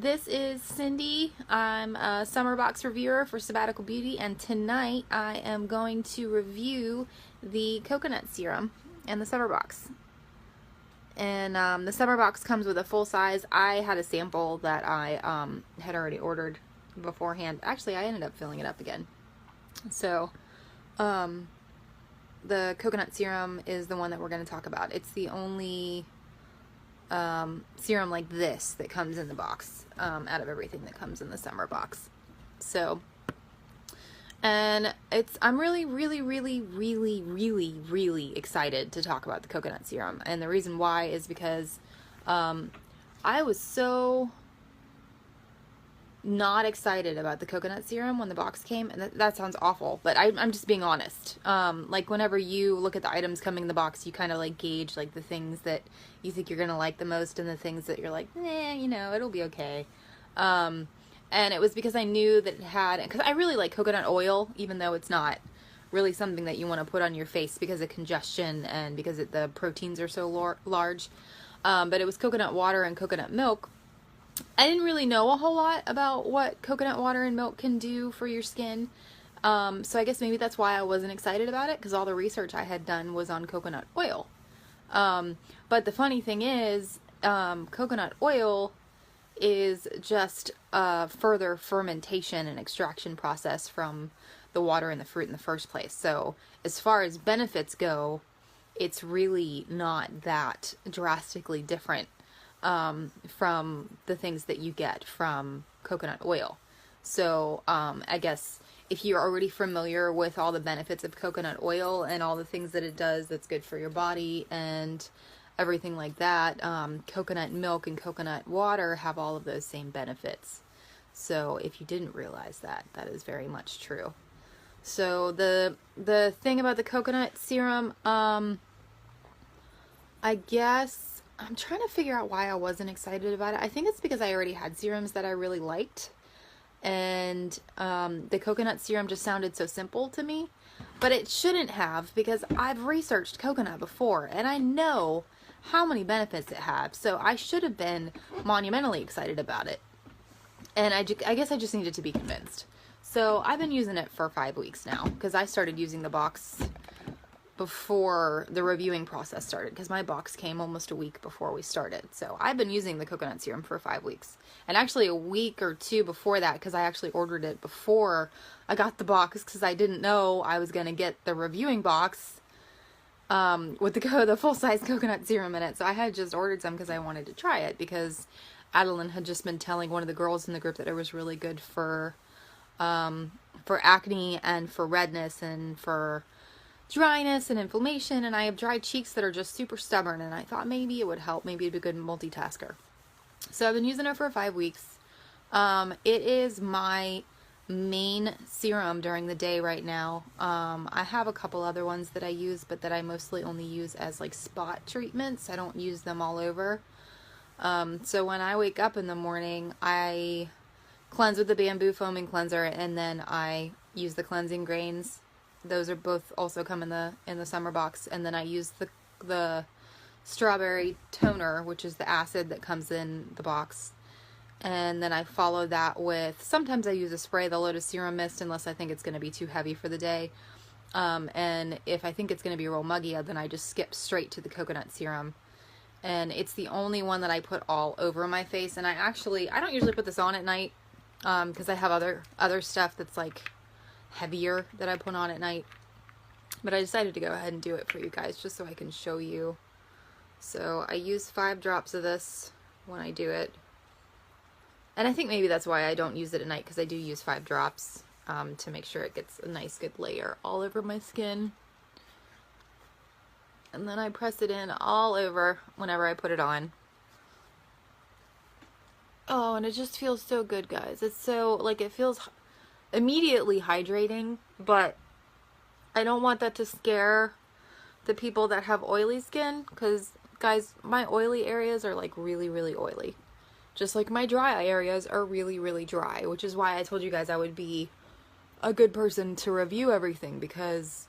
This is Cindy. I'm a summer box reviewer for Sabbatical Beauty, and tonight I am going to review the Coconut Serum and the summer box. And the summer box comes with a full size. I had a sample that I had already ordered beforehand. Actually, I ended up filling it up again. So, the Coconut Serum is the one that we're going to talk about. It's the only serum like this that comes in the box out of everything that comes in the summer box. So, and I'm really excited to talk about the Coconut Serum. And the reason why is because I was so not excited about the Coconut Serum when the box came, and that sounds awful, but I'm just being honest. Like, whenever you look at the items coming in the box, you kind of like gauge like the things that you think you're gonna like the most and the things that you're like, you know, it'll be okay. And it was because I knew that it had, because I really like coconut oil, even though it's not really something that you want to put on your face because of congestion and because the proteins are so large. But it was coconut water and coconut milk. I didn't really know a whole lot about what coconut water and milk can do for your skin. So I guess maybe that's why I wasn't excited about it, because all the research I had done was on coconut oil. But the funny thing is, coconut oil is just a further fermentation and extraction process from the water in the fruit in the first place. So as far as benefits go, it's really not that drastically different from the things that you get from coconut oil. So I guess if you're already familiar with all the benefits of coconut oil and all the things that it does that's good for your body and everything like that, coconut milk and coconut water have all of those same benefits. So if you didn't realize that, that is very much true. So the thing about the coconut serum, I guess I'm trying to figure out why I wasn't excited about it. I think it's because I already had serums that I really liked, and the coconut serum just sounded so simple to me. But it shouldn't have, because I've researched coconut before and I know how many benefits it has. So I should have been monumentally excited about it. And I guess I just needed to be convinced. So I've been using it for 5 weeks now, because I started using the box before the reviewing process started, because my box came almost a week before we started. So I've been using the coconut serum for 5 weeks, and actually a week or two before that, because I actually ordered it before I got the box, because I didn't know I was going to get the reviewing box with the full-size coconut serum in it. So I had just ordered some because I wanted to try it, because Adeline had just been telling one of the girls in the group that it was really good for acne and for redness and for dryness and inflammation, and I have dry cheeks that are just super stubborn, and I thought maybe it would help. Maybe it'd be a good multitasker. So I've been using it for 5 weeks. It is my main serum during the day right now. I have a couple other ones that I use, but that I mostly only use as like spot treatments. I don't use them all over. So when I wake up in the morning, I cleanse with the bamboo foaming cleanser, and then I use the cleansing grains. Those are both also come in the summer box, and then I use the strawberry toner, which is the acid that comes in the box, and then I follow that with, sometimes I use a spray, the Lotus Serum Mist, unless I think it's going to be too heavy for the day, and if I think it's going to be real muggy, then I just skip straight to the coconut serum, and it's the only one that I put all over my face. And I don't usually put this on at night, because I have other stuff that's like heavier that I put on at night, but I decided to go ahead and do it for you guys just so I can show you. So I use 5 drops of this when I do it, and I think maybe that's why I don't use it at night, because I do use 5 drops to make sure it gets a nice good layer all over my skin, and then I press it in all over whenever I put it on. Oh, and it just feels so good, guys. It's so, like, it feels immediately hydrating, but I don't want that to scare the people that have oily skin, because guys, my oily areas are like really oily, just like my dry areas are really dry, which is why I told you guys I would be a good person to review everything, because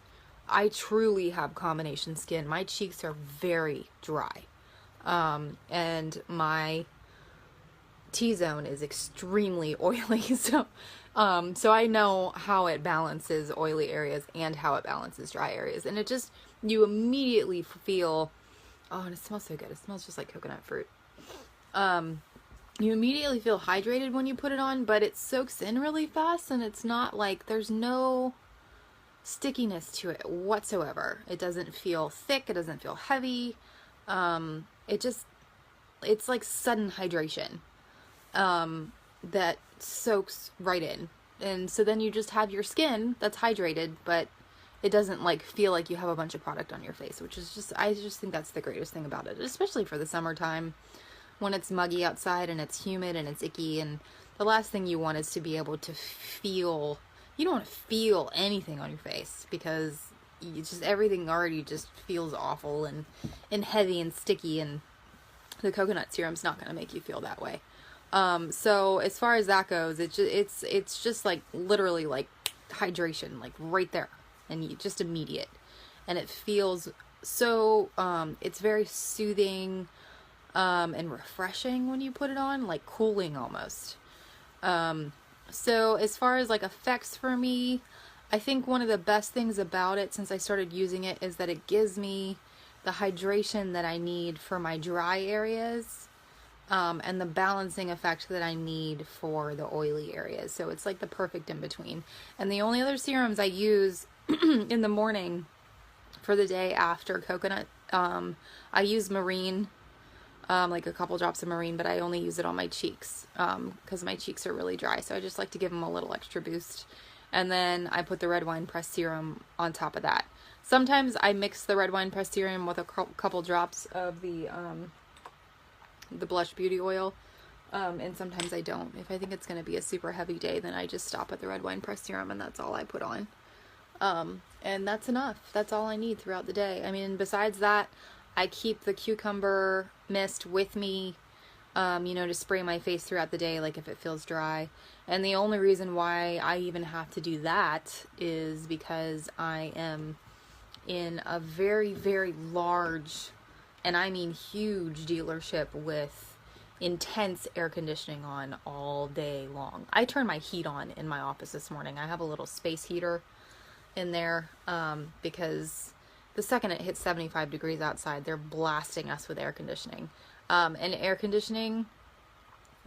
I truly have combination skin. My cheeks are very dry, and my T-zone is extremely oily. So I know how it balances oily areas and how it balances dry areas. And it just, you immediately feel, oh, and it smells so good. It smells just like coconut fruit. You immediately feel hydrated when you put it on, but it soaks in really fast, and it's not like, there's no stickiness to it whatsoever. It doesn't feel thick. It doesn't feel heavy. It's like sudden hydration that soaks right in. And so then you just have your skin that's hydrated, but it doesn't like feel like you have a bunch of product on your face, which is just, I just think that's the greatest thing about it, especially for the summertime when it's muggy outside and it's humid and it's icky. And the last thing you want is to be able to feel, you don't want to feel anything on your face, because you just, everything already just feels awful and heavy and sticky, and the coconut serum's not going to make you feel that way. So as far as that goes, it's just like literally like hydration, like right there, and you just immediate, and it feels so, it's very soothing, and refreshing when you put it on, like cooling almost. So as far as like effects for me, I think one of the best things about it since I started using it is that it gives me the hydration that I need for my dry areas, and the balancing effect that I need for the oily areas. So it's like the perfect in between. And the only other serums I use in the morning for the day after coconut, I use marine, like a couple drops of marine, but I only use it on my cheeks, because my cheeks are really dry. So I just like to give them a little extra boost. And then I put the red wine press serum on top of that. Sometimes I mix the red wine press serum with a couple drops of the Blush Beauty Oil, and sometimes I don't. If I think it's going to be a super heavy day, then I just stop at the red wine press serum, and that's all I put on. And that's enough. That's all I need throughout the day. I mean, besides that, I keep the cucumber mist with me, you know, to spray my face throughout the day, like if it feels dry. And the only reason why I even have to do that is because I am in a very, very large, and I mean huge, dealership with intense air conditioning on all day long. I turned my heat on in my office this morning. I have a little space heater in there, because the second it hits 75 degrees outside, they're blasting us with air conditioning. And air conditioning,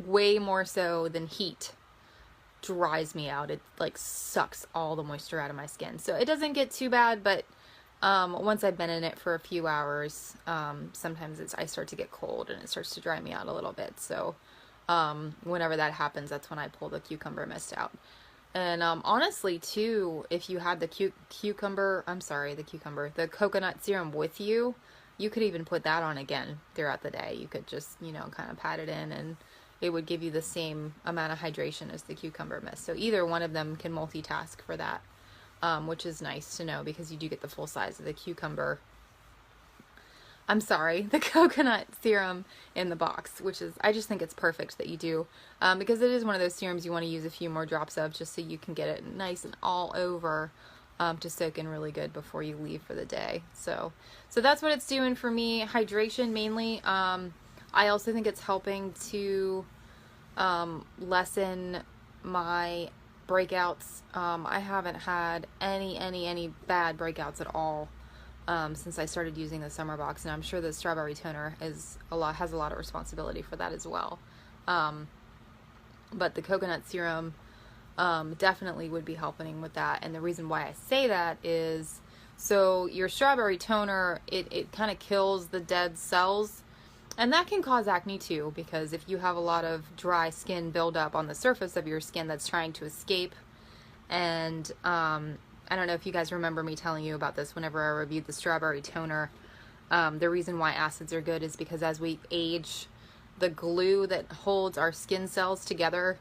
way more so than heat, dries me out. It like sucks all the moisture out of my skin. So it doesn't get too bad, but once I've been in it for a few hours, sometimes I start to get cold and it starts to dry me out a little bit. So whenever that happens, that's when I pull the cucumber mist out. And honestly too, if you had the the coconut serum with you, you could even put that on again throughout the day. You could just, you know, kind of pat it in, and it would give you the same amount of hydration as the cucumber mist. So either one of them can multitask for that, which is nice to know, because you do get the full size of the the coconut serum in the box, which is, I just think it's perfect that you do, because it is one of those serums you want to use a few more drops of, just so you can get it nice and all over, to soak in really good before you leave for the day. So that's what it's doing for me. Hydration mainly. I also think it's helping to lessen my breakouts. I haven't had any bad breakouts at all since I started using the summer box, and I'm sure the strawberry toner has a lot of responsibility for that as well. But the coconut serum definitely would be helping with that. And the reason why I say that is, so your strawberry toner, it kind of kills the dead cells, and that can cause acne too, because if you have a lot of dry skin buildup on the surface of your skin that's trying to escape, and I don't know if you guys remember me telling you about this whenever I reviewed the strawberry toner. The reason why acids are good is because as we age, the glue that holds our skin cells together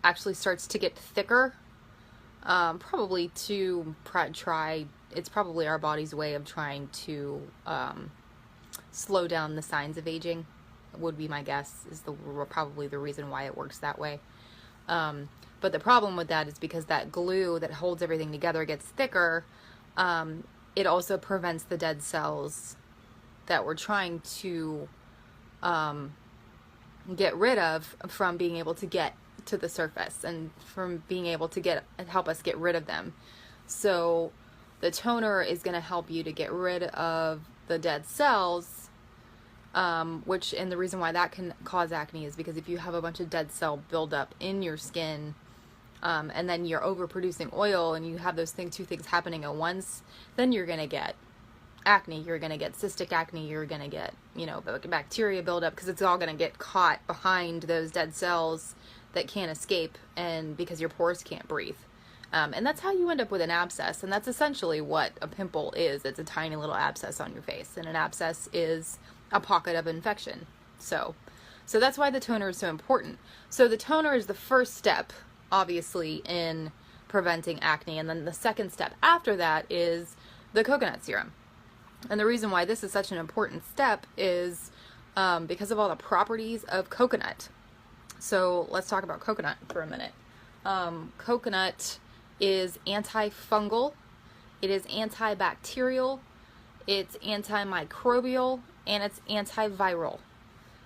actually starts to get thicker, probably to try, it's probably our body's way of trying to slow down the signs of aging, would be my guess, is probably the reason why it works that way. But the problem with that is because that glue that holds everything together gets thicker, it also prevents the dead cells that we're trying to get rid of from being able to get to the surface and from being able to help us get rid of them. So the toner is going to help you to get rid of the dead cells, and the reason why that can cause acne is because if you have a bunch of dead cell buildup in your skin, and then you're overproducing oil and you have those two things happening at once, then you're going to get acne, you're going to get cystic acne, you're going to get, bacteria buildup, because it's all going to get caught behind those dead cells that can't escape, and because your pores can't breathe. And that's how you end up with an abscess, and that's essentially what a pimple is. It's a tiny little abscess on your face, and an abscess is a pocket of infection. So that's why the toner is so important. So the toner is the first step, obviously, in preventing acne, and then the second step after that is the coconut serum. And the reason why this is such an important step is because of all the properties of coconut. So let's talk about coconut for a minute. Coconut is antifungal, it is antibacterial, it's antimicrobial, and it's antiviral.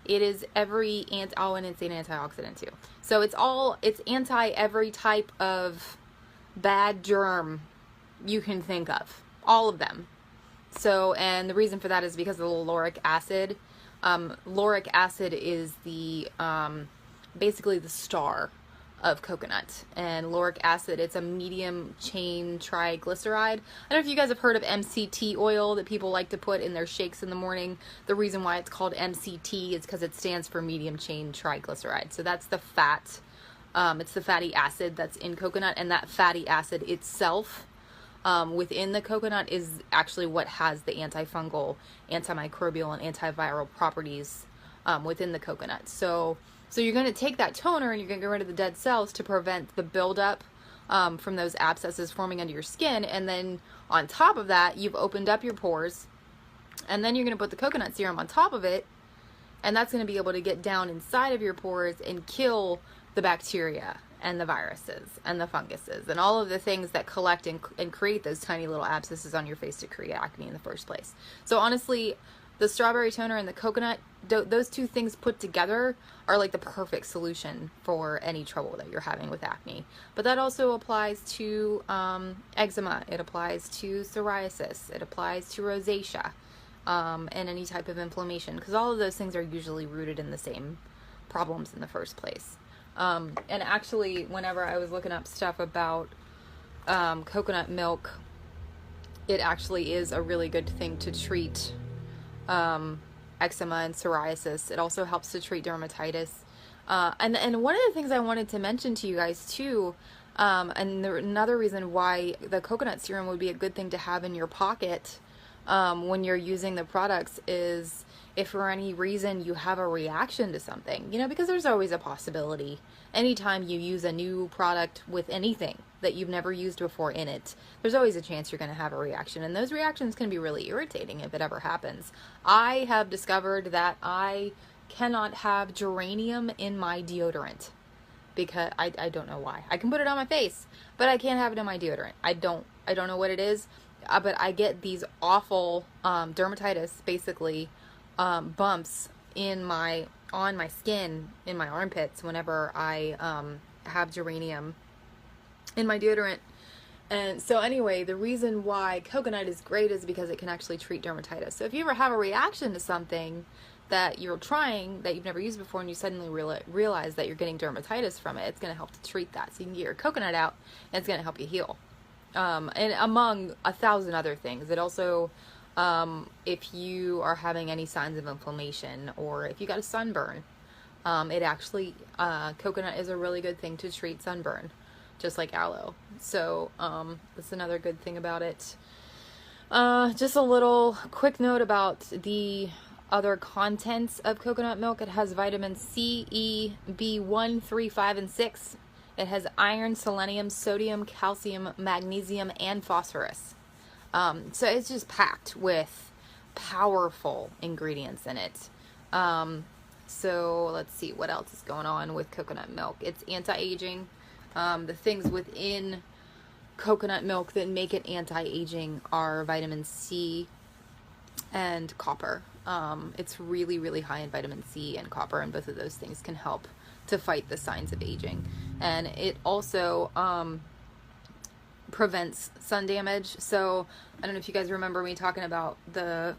It is and it's an antioxidant too. So it's anti every type of bad germ you can think of, all of them. So, and the reason for that is because of the lauric acid. Lauric acid is basically the star of coconut, and lauric acid, it's a medium chain triglyceride. I don't know if you guys have heard of MCT oil that people like to put in their shakes in the morning. The reason why it's called MCT is because it stands for medium chain triglyceride. So that's the fat, it's the fatty acid that's in coconut, and that fatty acid itself within the coconut is actually what has the antifungal, antimicrobial, and antiviral properties within the coconut. So you're going to take that toner and you're going to get rid of the dead cells to prevent the buildup from those abscesses forming under your skin. And then on top of that, you've opened up your pores. And then you're going to put the coconut serum on top of it. And that's going to be able to get down inside of your pores and kill the bacteria and the viruses and the funguses and all of the things that collect and create those tiny little abscesses on your face to create acne in the first place. So honestly, the strawberry toner and the coconut, those two things put together are like the perfect solution for any trouble that you're having with acne. But that also applies to eczema, it applies to psoriasis, it applies to rosacea, and any type of inflammation, because all of those things are usually rooted in the same problems in the first place. And actually, whenever I was looking up stuff about coconut milk, it actually is a really good thing to treat eczema and psoriasis. It also helps to treat dermatitis. And one of the things I wanted to mention to you guys too, another reason why the coconut serum would be a good thing to have in your pocket when you're using the products is if for any reason you have a reaction to something, because there's always a possibility. Anytime you use a new product with anything that you've never used before in it, there's always a chance you're going to have a reaction. And those reactions can be really irritating if it ever happens. I have discovered that I cannot have geranium in my deodorant because I don't know why. I can put it on my face, but I can't have it in my deodorant. I don't know what it is, but I get these awful dermatitis, basically, bumps on my skin, in my armpits, whenever I have geranium in my deodorant. And so anyway, the reason why coconut is great is because it can actually treat dermatitis. So if you ever have a reaction to something that you're trying that you've never used before, and you suddenly realize that you're getting dermatitis from it, it's going to help to treat that. So you can get your coconut out, and it's going to help you heal. And among 1,000 other things. It also, if you are having any signs of inflammation, or if you got a sunburn, it actually, coconut is a really good thing to treat sunburn, just like aloe. So that's another good thing about it. Just a little quick note about the other contents of coconut milk. It has vitamin C, E, B1, 3, 5, and 6. It has iron, selenium, sodium, calcium, magnesium, and phosphorus. So it's just packed with powerful ingredients in it. So let's see what else is going on with coconut milk. It's anti-aging. The things within coconut milk that make it anti-aging are vitamin C and copper. It's really, really high in vitamin C and copper, and both of those things can help to fight the signs of aging. And it also prevents sun damage. So I don't know if you guys remember me talking about the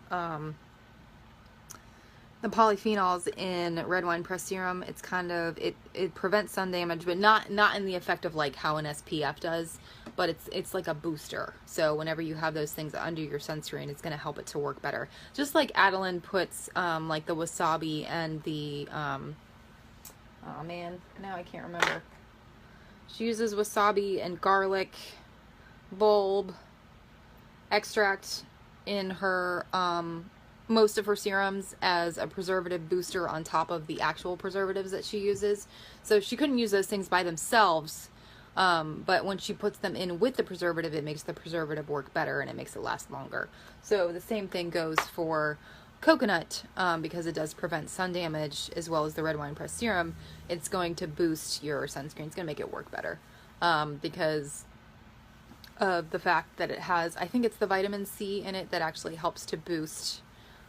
polyphenols in red wine pressed serum. It's kind of, it prevents sun damage, but not in the effect of like how an SPF does, but it's like a booster. So whenever you have those things under your sunscreen, it's going to help it to work better. Just like Adeline puts like the wasabi and the oh man, now I can't remember. She uses wasabi and garlic bulb extract in her most of her serums as a preservative booster on top of the actual preservatives that she uses. So she couldn't use those things by themselves, but when she puts them in with the preservative, it makes the preservative work better and it makes it last longer. So the same thing goes for coconut, because it does prevent sun damage as well as the red wine pressed serum. It's going to boost your sunscreen. It's going to make it work better, because of the fact that it has, I think it's the vitamin C in it that actually helps to boost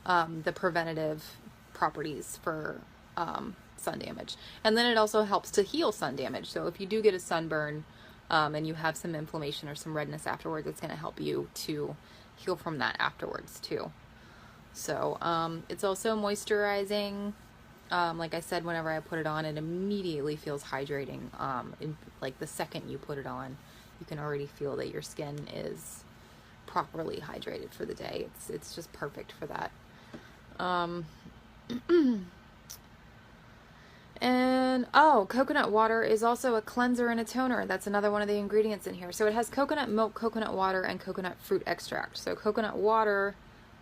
the preventative properties for sun damage. And then it also helps to heal sun damage. So if you do get a sunburn and you have some inflammation or some redness afterwards, it's going to help you to heal from that afterwards too. So it's also moisturizing. Like I said, whenever I put it on, it immediately feels hydrating. Like the second you put it on, you can already feel that your skin is properly hydrated for the day. It's just perfect for that. And coconut water is also a cleanser and a toner. That's another one of the ingredients in here. So it has coconut milk, coconut water, and coconut fruit extract. So coconut water,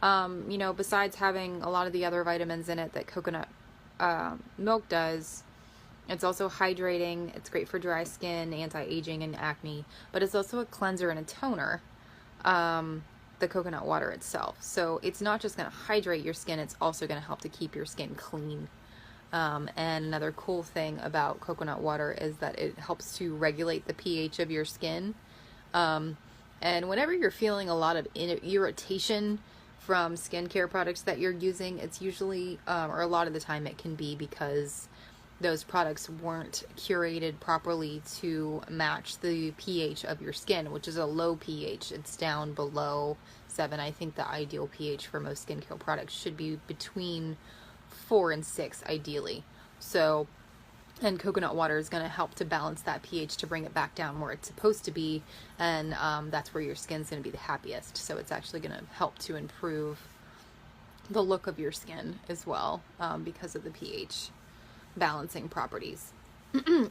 you know, besides having a lot of the other vitamins in it that coconut milk does, it's also hydrating. It's great for dry skin, anti-aging, and acne. But it's also a cleanser and a toner. The coconut water itself. So it's not just going to hydrate your skin, it's also going to help to keep your skin clean. And another cool thing about coconut water is that it helps to regulate the pH of your skin. And whenever you're feeling a lot of irritation from skincare products that you're using, it's usually, or a lot of the time it can be because those products weren't curated properly to match the pH of your skin, which is a low pH. It's down below 7. I think the ideal pH for most skincare products should be between 4 and 6 ideally. So, and coconut water is going to help to balance that pH to bring it back down where it's supposed to be, and that's where your skin's going to be the happiest. So it's actually going to help to improve the look of your skin as well, because of the pH balancing properties.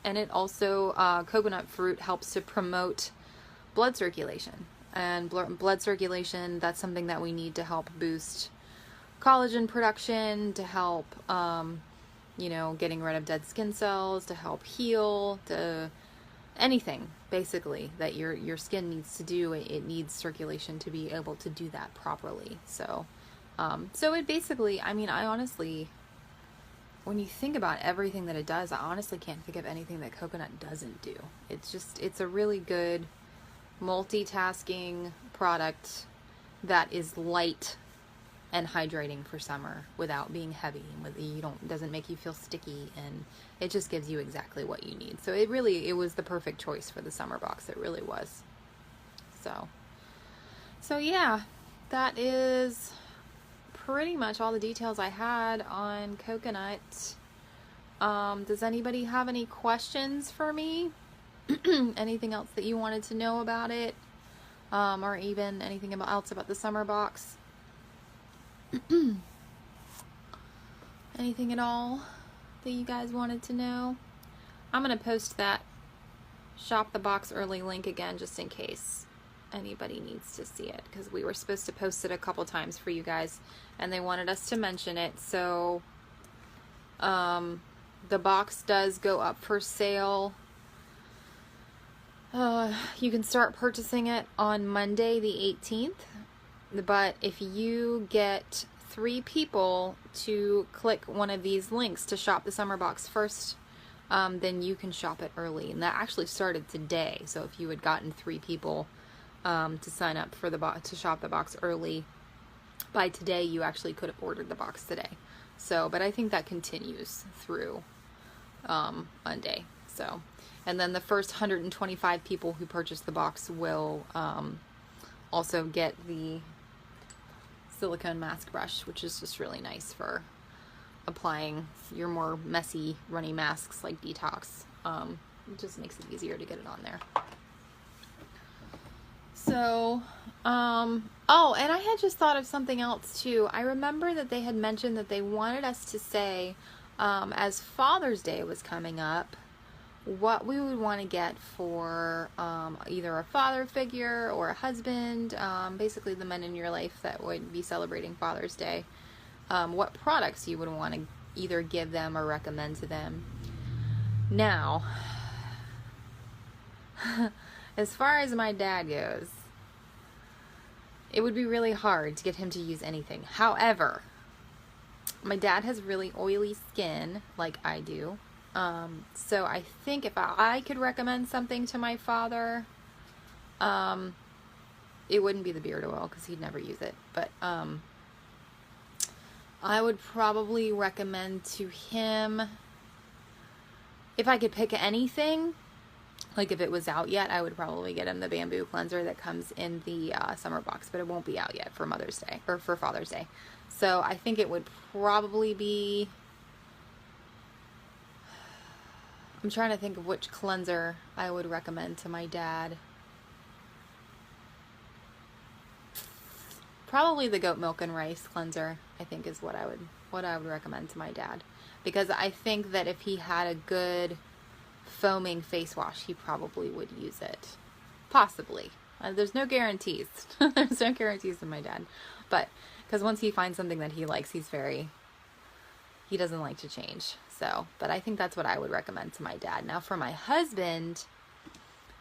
And it also, coconut fruit helps to promote blood circulation. And blood circulation, that's something that we need to help boost collagen production, to help, you know, getting rid of dead skin cells, to help heal, to anything basically that your skin needs to do. It needs circulation to be able to do that properly. So, so it basically, I mean, I honestly, when you think about everything that it does, I honestly can't think of anything that coconut doesn't do. It's just, it's a really good multitasking product that is light and hydrating for summer without being heavy, and doesn't make you feel sticky, and it just gives you exactly what you need. So it was the perfect choice for the summer box. It really was. So yeah, that is pretty much all the details I had on coconut. Does anybody have any questions for me? Anything else that you wanted to know about it? Or even anything else about the summer box? Anything at all that you guys wanted to know? I'm going to post that shop the box early link again just in case anybody needs to see it, because we were supposed to post it a couple times for you guys and they wanted us to mention it. So the box does go up for sale. You can start purchasing it on Monday the 18th, but if you get 3 people to click one of these links to shop the summer box first, then you can shop it early. And that actually started today. So if you had gotten 3 people to sign up for to shop the box early, by today, you actually could have ordered the box today. So, but I think that continues through Monday. So, and then the first 125 people who purchase the box will also get the silicone mask brush, which is just really nice for applying your more messy, runny masks like Detox. It just makes it easier to get it on there. So, oh, and I had just thought of something else too. I remember that they had mentioned that they wanted us to say, as Father's Day was coming up, what we would want to get for either a father figure or a husband, basically the men in your life that would be celebrating Father's Day, what products you would want to either give them or recommend to them. Now, as far as my dad goes, it would be really hard to get him to use anything. However, my dad has really oily skin like I do. So I think if I could recommend something to my father, it wouldn't be the beard oil because he'd never use it. But I would probably recommend to him, if I could pick anything, like if it was out yet, I would probably get him the bamboo cleanser that comes in the summer box, but it won't be out yet for Mother's Day or for Father's Day. So I think it would probably be, I'm trying to think of which cleanser I would recommend to my dad. Probably the goat milk and rice cleanser, I think, is what I would recommend to my dad, because I think that if he had a good foaming face wash, he probably would use it. Possibly. There's no guarantees. There's no guarantees with my dad, but because once he finds something that he likes, he doesn't like to change. So, but I think that's what I would recommend to my dad. Now for my husband,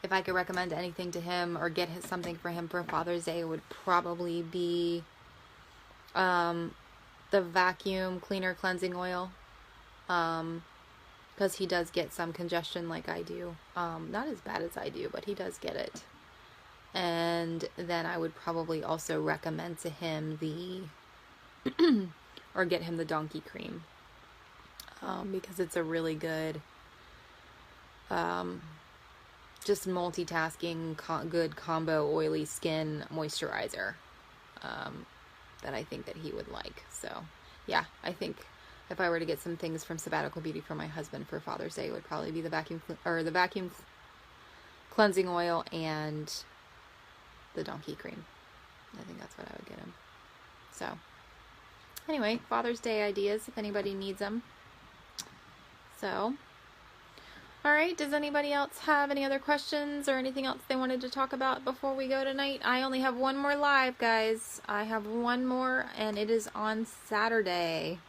if I could recommend anything to him or get something for him for Father's Day, it would probably be the vacuum cleaner cleansing oil, because he does get some congestion like I do. Not as bad as I do, but he does get it. And then I would probably also recommend to him or get him the donkey cream, because it's a really good, just multitasking, good combo oily skin moisturizer, that I think that he would like. So yeah, I think if I were to get some things from Sabbatical Beauty for my husband for Father's Day, it would probably be the vacuum cleansing oil and the donkey cream. I think that's what I would get him. So anyway, Father's Day ideas if anybody needs them. So, all right, does anybody else have any other questions or anything else they wanted to talk about before we go tonight? I only have one more live, guys. I have one more, and it is on Saturday.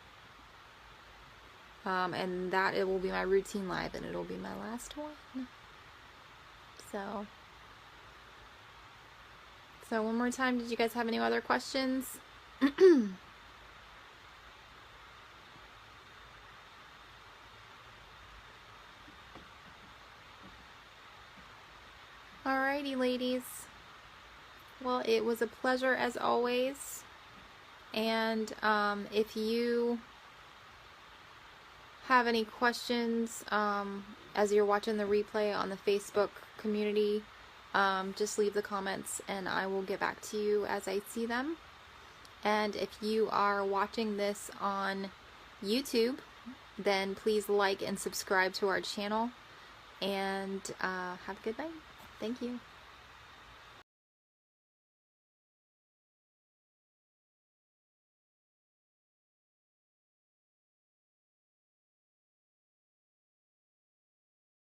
And that it will be my routine live, and it'll be my last one. So one more time, did you guys have any other questions? Alrighty, ladies. Well, it was a pleasure as always. And if you have any questions as you're watching the replay on the Facebook community, just leave the comments and I will get back to you as I see them. And if you are watching this on YouTube, then please like and subscribe to our channel, and have a good night. Thank you.